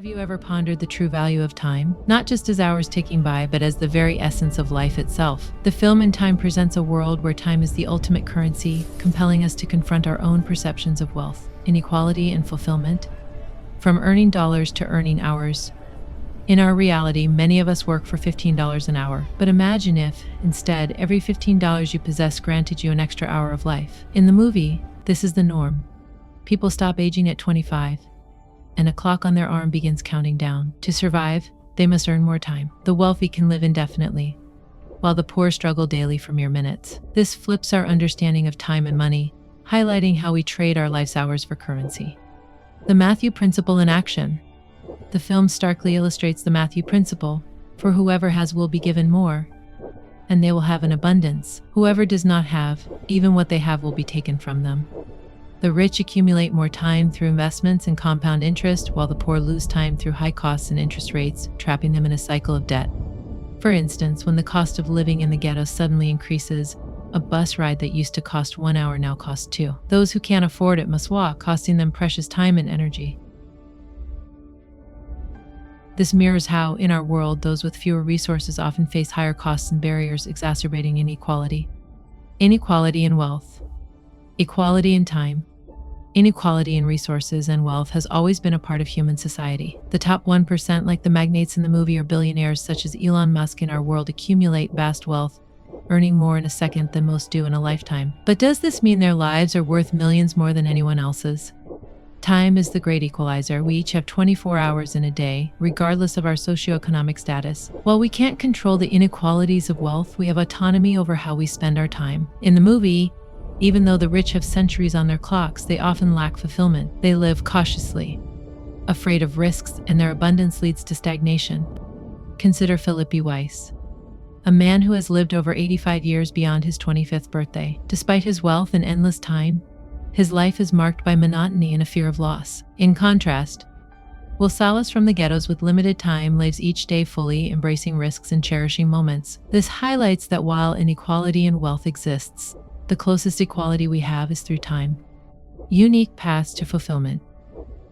Have you ever pondered the true value of time? Not just as hours ticking by, but as the very essence of life itself. The film In Time presents a world where time is the ultimate currency, compelling us to confront our own perceptions of wealth, inequality, and fulfillment. From earning dollars to earning hours. In our reality, many of us work for $15 an hour. But imagine if, instead, every $15 you possess granted you an extra hour of life. In the movie, this is the norm. People stop aging at 25. And a clock on their arm begins counting down. To survive, they must earn more time. The wealthy can live indefinitely, while the poor struggle daily for mere minutes. This flips our understanding of time and money, highlighting how we trade our life's hours for currency. The Matthew Principle in action. The film starkly illustrates the Matthew Principle. For whoever has will be given more, and they will have an abundance. Whoever does not have, even what they have will be taken from them. The rich accumulate more time through investments and compound interest, while the poor lose time through high costs and interest rates, trapping them in a cycle of debt. For instance, when the cost of living in the ghetto suddenly increases, a bus ride that used to cost 1 hour now costs 2. Those who can't afford it must walk, costing them precious time and energy. This mirrors how, in our world, those with fewer resources often face higher costs and barriers, exacerbating inequality. Inequality in wealth. Equality in time. Inequality in resources and wealth has always been a part of human society. The top 1%, like the magnates in the movie, or billionaires such as Elon Musk in our world, accumulate vast wealth, earning more in a second than most do in a lifetime. But does this mean their lives are worth millions more than anyone else's? Time is the great equalizer. We each have 24 hours in a day, regardless of our socioeconomic status. While we can't control the inequalities of wealth, we have autonomy over how we spend our time. In the movie, even though the rich have centuries on their clocks, they often lack fulfillment. They live cautiously, afraid of risks, and their abundance leads to stagnation. Consider Philip B. Weiss, a man who has lived over 85 years beyond his 25th birthday. Despite his wealth and endless time, his life is marked by monotony and a fear of loss. In contrast, Will Salas from the ghettos with limited time lives each day fully, embracing risks and cherishing moments. This highlights that while inequality in wealth exists, the closest equality we have is through time. Unique paths to fulfillment.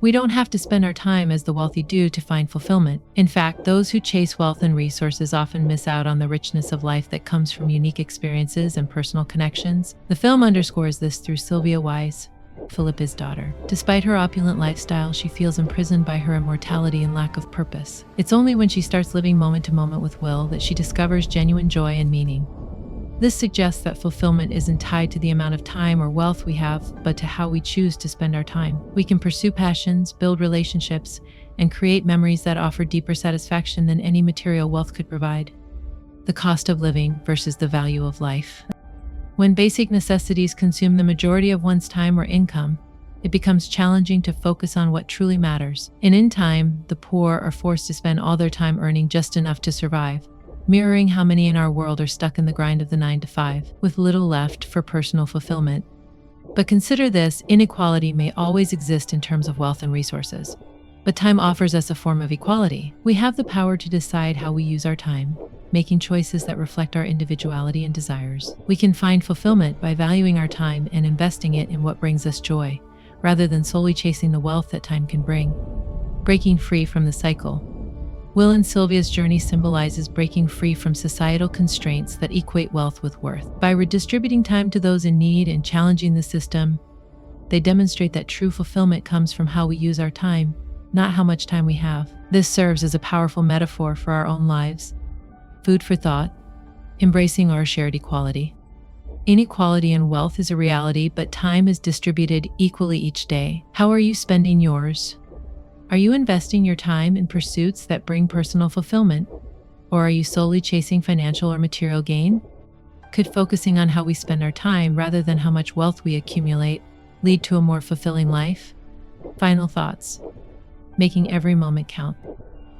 We don't have to spend our time as the wealthy do to find fulfillment. In fact, those who chase wealth and resources often miss out on the richness of life that comes from unique experiences and personal connections. The film underscores this through Sylvia Weiss, Philip's daughter. Despite her opulent lifestyle, she feels imprisoned by her immortality and lack of purpose. It's only when she starts living moment to moment with Will that she discovers genuine joy and meaning. This suggests that fulfillment isn't tied to the amount of time or wealth we have, but to how we choose to spend our time. We can pursue passions, build relationships, and create memories that offer deeper satisfaction than any material wealth could provide. The cost of living versus the value of life. When basic necessities consume the majority of one's time or income, it becomes challenging to focus on what truly matters. And in time, the poor are forced to spend all their time earning just enough to survive, mirroring how many in our world are stuck in the grind of the 9 to 5, with little left for personal fulfillment. But consider this: inequality may always exist in terms of wealth and resources, but time offers us a form of equality. We have the power to decide how we use our time, making choices that reflect our individuality and desires. We can find fulfillment by valuing our time and investing it in what brings us joy, rather than solely chasing the wealth that time can bring. Breaking free from the cycle. Will and Sylvia's journey symbolizes breaking free from societal constraints that equate wealth with worth. By redistributing time to those in need and challenging the system, they demonstrate that true fulfillment comes from how we use our time, not how much time we have. This serves as a powerful metaphor for our own lives. Food for thought. Embracing our shared equality. Inequality in wealth is a reality, but time is distributed equally each day. How are you spending yours? Are you investing your time in pursuits that bring personal fulfillment? Or are you solely chasing financial or material gain? Could focusing on how we spend our time rather than how much wealth we accumulate lead to a more fulfilling life? Final thoughts. Making every moment count.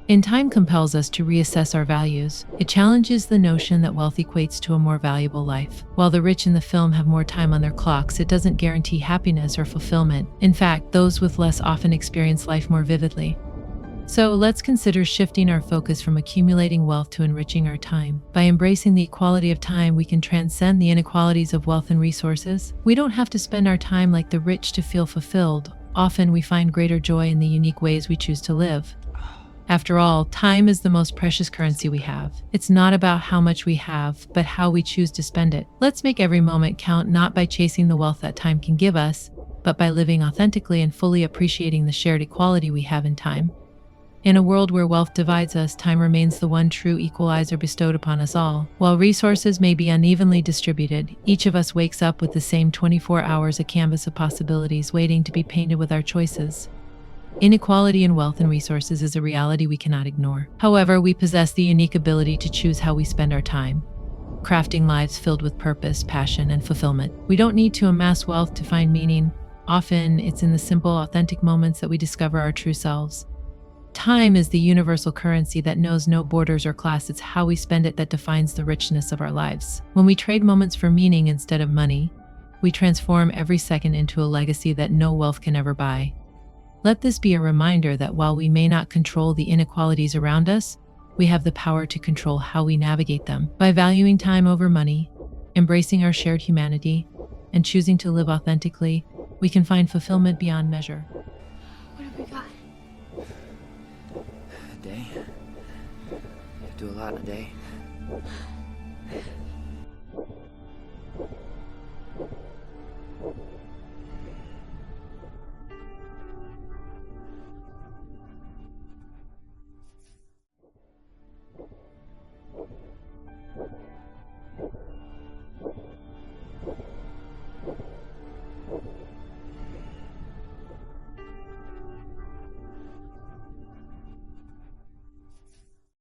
In Time compels us to reassess our values. It challenges the notion that wealth equates to a more valuable life. While the rich in the film have more time on their clocks, it doesn't guarantee happiness or fulfillment. In fact, those with less often experience life more vividly. So let's consider shifting our focus from accumulating wealth to enriching our time. By embracing the equality of time, we can transcend the inequalities of wealth and resources. We don't have to spend our time like the rich to feel fulfilled. Often we find greater joy in the unique ways we choose to live. After all, time is the most precious currency we have. It's not about how much we have, but how we choose to spend it. Let's make every moment count, not by chasing the wealth that time can give us, but by living authentically and fully appreciating the shared equality we have in time. In a world where wealth divides us, time remains the one true equalizer bestowed upon us all. While resources may be unevenly distributed, each of us wakes up with the same 24 hours, a canvas of possibilities waiting to be painted with our choices. Inequality in wealth and resources is a reality we cannot ignore. However, we possess the unique ability to choose how we spend our time, crafting lives filled with purpose, passion, and fulfillment. We don't need to amass wealth to find meaning. Often, it's in the simple, authentic moments that we discover our true selves. Time is the universal currency that knows no borders or class. It's how we spend it that defines the richness of our lives. When we trade moments for meaning instead of money, we transform every second into a legacy that no wealth can ever buy. Let this be a reminder that while we may not control the inequalities around us, we have the power to control how we navigate them. By valuing time over money, embracing our shared humanity, and choosing to live authentically, we can find fulfillment beyond measure. What have we got? A day. You do a lot in a day.